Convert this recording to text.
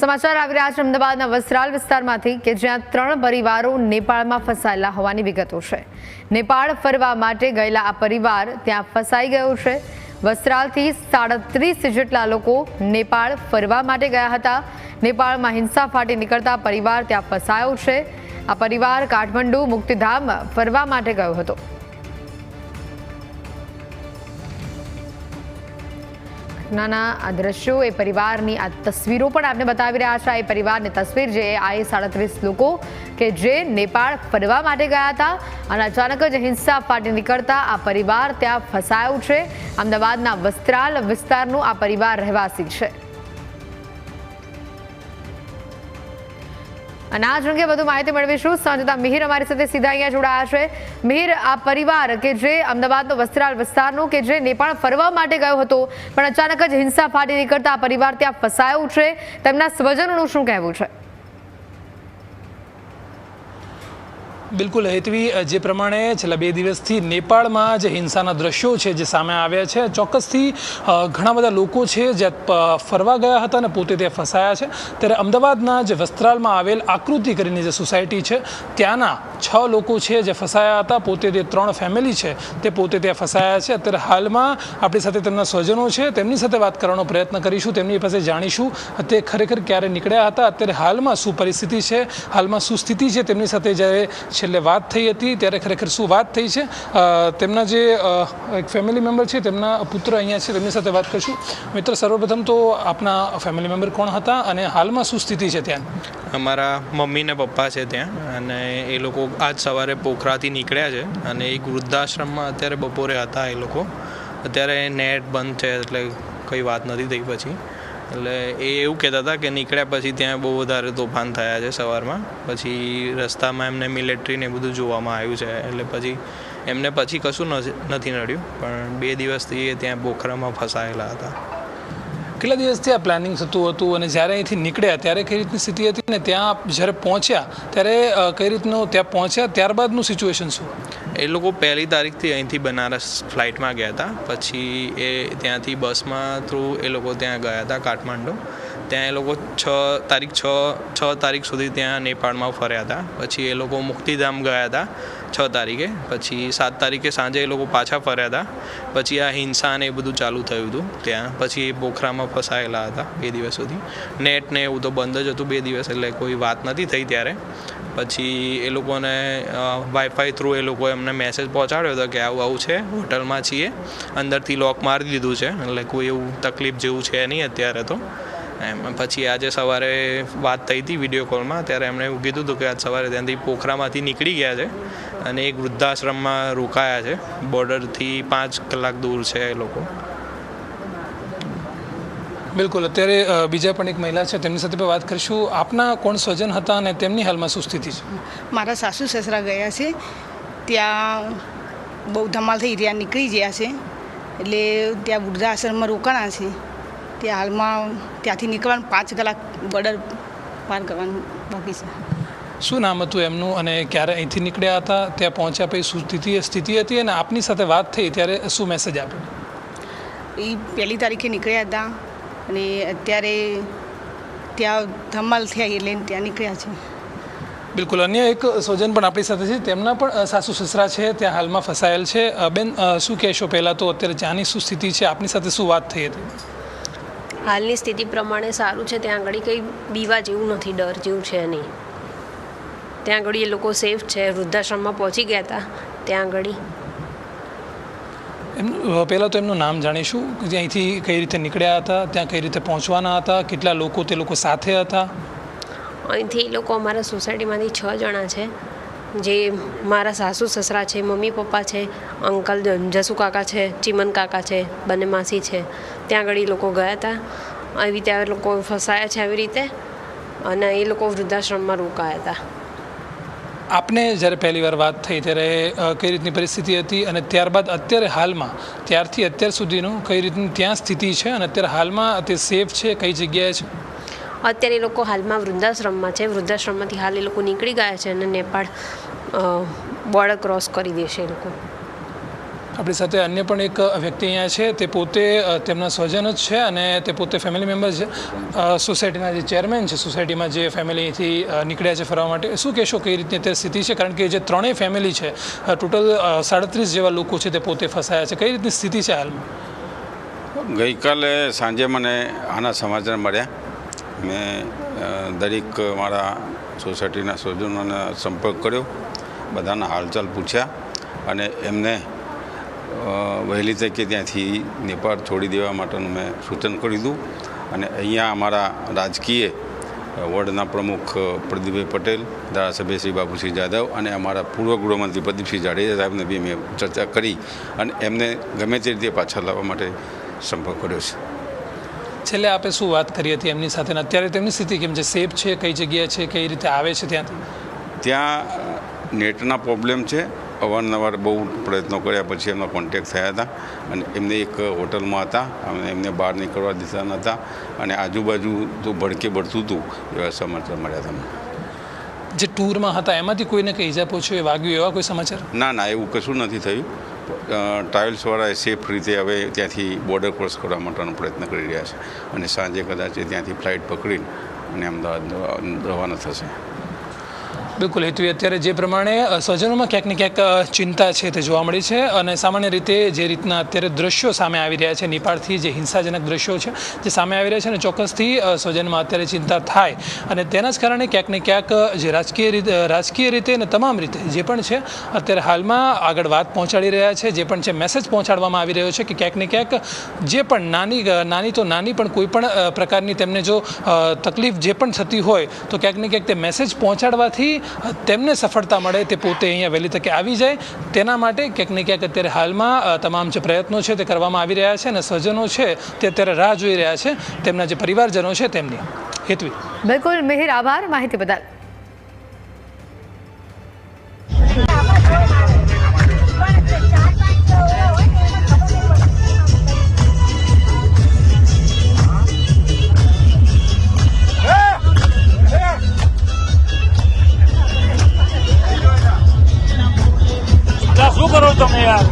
સમાચાર આવી રહ્યા છે અમદાવાદના વસ્ત્રાલ વિસ્તારમાંથી કે જ્યાં 3 પરિવારો નેપાળમાં ફસાયેલા હોવાની વિગતો છે। નેપાળ ફરવા માટે ગયેલા આ પરિવાર ત્યાં ફસાઈ ગયો છે। વસ્ત્રાલથી 37 જેટલા લોકો નેપાળ ફરવા માટે ગયા હતા। નેપાળમાં હિંસા ફાટી નીકળતા પરિવાર ત્યાં ફસાયો છે। આ પરિવાર કાઠમંડુ મુક્તિધામ ફરવા માટે ગયો હતો। નાના આ દ્રશ્યો એ પરિવારની આ તસવીરો પણ આપને બતાવી રહ્યા છે। આ પરિવારની તસવીર જે આ 37 લોકો કે જે નેપાળ ફરવા માટે ગયા હતા અને અચાનક જ હિંસા ફાટી નીકળતા આ પરિવાર ત્યાં ફસાયો છે। અમદાવાદના વસ્ત્રાલ વિસ્તારનું આ પરિવાર રહેવાસી છે। અને આ અંગે વધુ માહિતી મેળવીશું। સંજિતા મિહિર અમારી સાથે સીધા અહીંયા જોડાયા છે। મિહિર, આ પરિવાર કે જે અમદાવાદનો વસ્ત્રાલ વિસ્તારનો કે જે નેપાળ ફરવા માટે ગયો હતો પણ અચાનક જ હિંસા ફાટી નીકળતા આ પરિવાર ત્યાં ફસાયો છે, તેમના સ્વજનોનું શું કહેવું છે? બિલકુલ હેતવી, જે પ્રમાણે છેલ્લા 2 દિવસથી નેપાળમાં જે હિંસાના દ્રશ્યો છે જે સામે આવ્યા છે, ચોક્કસથી ઘણા બધા લોકો છે જે ફરવા ગયા હતા અને પોતે ત્યાં ફસાયા છે। ત્યારે અમદાવાદના જે વસ્ત્રાલમાં આવેલ આકૃતિ કરીને જે સોસાયટી છે ત્યાંના 6 લોકો છે જે ફસાયા હતા। પોતે જે 3 ફેમિલી છે તે પોતે ત્યાં ફસાયા છે। અત્યારે હાલમાં આપણી સાથે તેમના સ્વજનો છે, તેમની સાથે વાત કરવાનો પ્રયત્ન કરીશું, તેમની પાસે જાણીશું તે ખરેખર ક્યારે નીકળ્યા હતા, અત્યારે હાલમાં શું પરિસ્થિતિ છે, હાલમાં શું સ્થિતિ છે। તેમની સાથે જ્યારે છેલ્લે વાત થઈ હતી ત્યારે ખરેખર શું વાત થઈ છે, તેમના જે એક ફેમિલી મેમ્બર છે તેમના પુત્ર અહીંયા છે, તેમની સાથે વાત કરીશું। મિત્ર, સર્વપ્રથમ તો આપના ફેમિલી મેમ્બર કોણ હતા અને હાલમાં શું સ્થિતિ છે ત્યાં? અમારા મમ્મી ને પપ્પા છે ત્યાં, અને એ લોકો આજ સવારે પોખરાથી નીકળ્યા છે અને એક વૃદ્ધાશ્રમમાં અત્યારે બપોરે હતા એ લોકો। અત્યારે નેટ બંધ છે એટલે કંઈ વાત નથી થઈ પછી, એટલે એ એવું કહેતા હતા કે નીકળ્યા પછી ત્યાં બહુ વધારે તોફાન થયા છે સવારમાં। પછી રસ્તામાં એમને મિલિટરી ને બધું જોવામાં આવ્યું છે, એટલે પછી એમને પછી કશું નથી નડ્યું, પણ 2 દિવસથી એ ત્યાં પોખરામાં ફસાયેલા હતા। કેટલા દિવસથી આ પ્લાનિંગ થતું હતું અને જ્યારે અહીંથી નીકળ્યા ત્યારે કઈ રીતની સ્થિતિ હતી ને ત્યાં જ્યારે પહોંચ્યા ત્યારે કઈ રીતનું ત્યાં પહોંચ્યા ત્યારબાદનું સિચ્યુએશન શું? એ લોકો 1લી તારીખથી અહીંથી બનારસ ફ્લાઇટમાં ગયા હતા, પછી એ ત્યાંથી બસમાં થ્રુ એ લોકો ત્યાં ગયા હતા કાઠમંડુ। ત્યાં એ લોકો 6 તારીખ સુધી ત્યાં નેપાળમાં ફર્યા હતા। પછી એ લોકો મુક્તિધામ ગયા હતા 6 તારીખે, પછી 7 તારીખે સાંજે એ લોકો પાછા ફર્યા હતા। પછી આ હિંસા ને એ બધું ચાલુ થયું હતું ત્યાં, પછી એ પોખરામાં ફસાયેલા હતા 2 દિવસ સુધી। નેટ ને એવું તો બંધ જ હતું 2 દિવસ, એટલે કોઈ વાત નથી થઈ ત્યારે। પછી એ લોકોને વાઈફાઈ થ્રુ એ લોકોએ અમને મેસેજ પહોંચાડ્યો હતો કે આવું આવું છે, હોટલમાં છીએ, અંદરથી લોક મારી દીધું છે, એટલે કોઈ એવું તકલીફ જેવું છે નહીં અત્યારે તો એમ। પછી આજે સવારે વાત થઈ હતી વિડીયો કોલમાં, ત્યારે એમણે એવું કીધું હતું કે આજ સવારે ત્યાંથી પોખરામાંથી નીકળી ગયા છે અને એક વૃદ્ધાશ્રમમાં રોકાયા છે, બોર્ડરથી 5 કલાક દૂર છે એ લોકો। બિલકુલ, અત્યારે બીજા પણ એક મહિલા છે, તેમની સાથે વાત કરીશું। આપના કોણ સ્વજન હતા અને તેમની હાલમાં શું સ્થિતિ છે? મારા સાસુ સસરા ગયા છે ત્યાં, બહુ ધમાલ થઈ રહ્યા, નીકળી ગયા છે, એટલે ત્યાં વૃદ્ધાશ્રમમાં રોકાણા છે। ત્યાં હાલમાં ત્યાંથી નીકળવાનું 5 કલાક બોર્ડર પાર કરવાનું બાકી છે। શું નામ હતું એમનું અને ક્યારે અહીંથી નીકળ્યા હતા, ત્યાં પહોંચ્યા પછી શું સ્થિતિ હતી અને આપની સાથે વાત થઈ ત્યારે શું મેસેજ આપ્યો? એ 1લી તારીખે નીકળ્યા હતા અને અત્યારે ત્યાં ધમાલ થઈ એટલે ત્યાં નીકળ્યા છે। બિલકુલ, અન્ય એક સ્વજન પણ આપણી સાથે છે, તેમના પણ સાસુ સસરા છે ત્યાં હાલમાં ફસાયેલ છે। બેન, શું કહેશો પહેલાં તો અત્યારે ત્યાંની શું સ્થિતિ છે, આપની સાથે શું વાત થઈ હતી? હાલની સ્થિતિ પ્રમાણે સારું છે, ત્યાં આગળ કંઈ બીવા જેવું નથી, ડર જેવું છે નહીં। ત્યાં આગળ એ લોકો સેફ છે, વૃદ્ધાશ્રમમાં પહોંચી ગયા હતા ત્યાં આગળ। પહેલાં તો એમનું નામ જાણીશું, જે અહીંથી કઈ રીતે નીકળ્યા હતા, ત્યાં કઈ રીતે પહોંચવાના હતા, કેટલા લોકો તે લોકો સાથે હતા? અહીંથી એ લોકો અમારા સોસાયટીમાંથી 6 જણા છે, જે મારા સાસુ સસરા છે, મમ્મી પપ્પા છે, અંકલ જસુ કાકા છે, ચીમન કાકા છે, બંને માસી છે। ત્યાં આગળ એ લોકો ગયા હતા, આવી રીતે એ લોકો ફસાયા છે આવી રીતે, અને એ લોકો વૃદ્ધાશ્રમમાં રોકાયા હતા। આપને જ્યારે પહેલી વાર વાત થઈ ત્યારે કઈ રીતની પરિસ્થિતિ હતી અને ત્યારબાદ અત્યારે હાલમાં ત્યારથી અત્યાર સુધીનું કઈ રીતની ત્યાં સ્થિતિ છે અને અત્યારે હાલમાં તે સેફ છે, કઈ જગ્યાએ છે? અત્યારે એ લોકો હાલમાં વૃદ્ધાશ્રમમાં છે, વૃદ્ધાશ્રમમાંથી હાલ એ લોકો નીકળી ગયા છે અને નેપાળ બોર્ડર ક્રોસ કરી દેશે એ લોકો। આપણી સાથે અન્ય પણ એક વ્યક્તિ અહીંયા છે, તે પોતે તેમના સ્વજન જ છે અને તે પોતે ફેમિલી મેમ્બર છે, સોસાયટીના જે ચેરમેન છે, સોસાયટીમાં જે ફેમિલીથી નીકળ્યા છે ફરવા માટે. શું કહેશો કઈ રીતની અત્યારે સ્થિતિ છે? કારણ કે જે ત્રણેય ફેમિલી છે, ટોટલ 37 જેવા લોકો છે, તે પોતે ફસાયા છે. કઈ રીતની સ્થિતિ છે હાલમાં? ગઈકાલે સાંજે મને આના સમાચાર મળ્યા. મેં દરેક મારા સોસાયટીના સ્વજનોને સંપર્ક કર્યો, બધાના હાલચાલ પૂછ્યા અને એમને વહેલી તકે ત્યાંથી નેપાળ છોડી દેવા માટેનું મેં સૂચન કરી દીધું. અને અહીંયા અમારા રાજકીય વોર્ડના પ્રમુખ પ્રદીપભાઈ પટેલ, ધારાસભ્ય શ્રી બાબુસિંહ જાદવ અને અમારા પૂર્વ ગૃહમંત્રી પ્રદીપસિંહ જાડેજા સાહેબને બી મેં ચર્ચા કરી અને એમને ગમે તે રીતે પાછા લાવવા માટે સંપર્ક કર્યો છે. છેલ્લે આપે શું વાત કરી હતી એમની સાથે? અત્યારે તેમની સ્થિતિ કેમ છે? સેફ છે? કઈ જગ્યાએ છે? કઈ રીતે આવે છે ત્યાંથી? ત્યાં નેટના પ્રોબ્લેમ છે. અવારનવાર બહુ પ્રયત્નો કર્યા પછી એમનો કોન્ટેક્ટ થયા હતા અને એમને એક હોટલમાં હતા અને એમને બહાર નીકળવા દીધા નહોતા અને આજુબાજુ તો ભડકે ભળતું હતું એવા સમાચાર મળ્યા હતા. જે ટૂરમાં હતા એમાંથી કોઈને કંઈ ઈજા પહોંચ્યો, વાગ્યું, એવા કોઈ સમાચાર? ના, એવું કશું નથી થયું. ટ્રાવેલ્સવાળાએ સેફ રીતે હવે ત્યાંથી બોર્ડર ક્રોસ કરવા માટેનો પ્રયત્ન કરી રહ્યા છે અને સાંજે કદાચ ત્યાંથી ફ્લાઇટ પકડીને અને અમદાવાદ રવાના થશે. બિલકુલ હેતુ, અત્યારે જે પ્રમાણે સ્વજનોમાં ક્યાંક ને ક્યાંક ચિંતા છે તે જોવા મળી છે અને સામાન્ય રીતે જે રીતના અત્યારે દ્રશ્યો સામે આવી રહ્યા છે, નેપાળથી જે હિંસાજનક દ્રશ્યો છે જે સામે આવી રહ્યા છે, અને ચોક્કસથી સ્વજનમાં અત્યારે ચિંતા થાય અને તેના જ કારણે ક્યાંક ને ક્યાંક જે રાજકીય રીતે અને તમામ રીતે જે પણ છે અત્યારે હાલમાં આગળ વાત પહોંચાડી રહ્યા છે, જે પણ છે મેસેજ પહોંચાડવામાં આવી રહ્યો છે કે ક્યાંક ને ક્યાંક જે પણ નાની તો નાની પણ કોઈ પણ પ્રકારની તેમને જો તકલીફ જે પણ થતી હોય તો ક્યાંક ને ક્યાંક તે મેસેજ પહોંચાડવાથી તેમને સફળતા મળે, તે પોતે અહીંયા વહેલી તકે આવી જાય, તેના માટે ક્યાંક ને ક્યાંક અત્યારે હાલમાં તમામ જે પ્રયત્નો છે તે કરવામાં આવી રહ્યા છે અને સ્વજનો છે તે અત્યારે રાહ જોઈ રહ્યા છે તેમના જે પરિવારજનો છે તેમની. હેતવી. બિલકુલ મિહિર, આભાર માહિતી બદલ. શું કરો તમે યાર?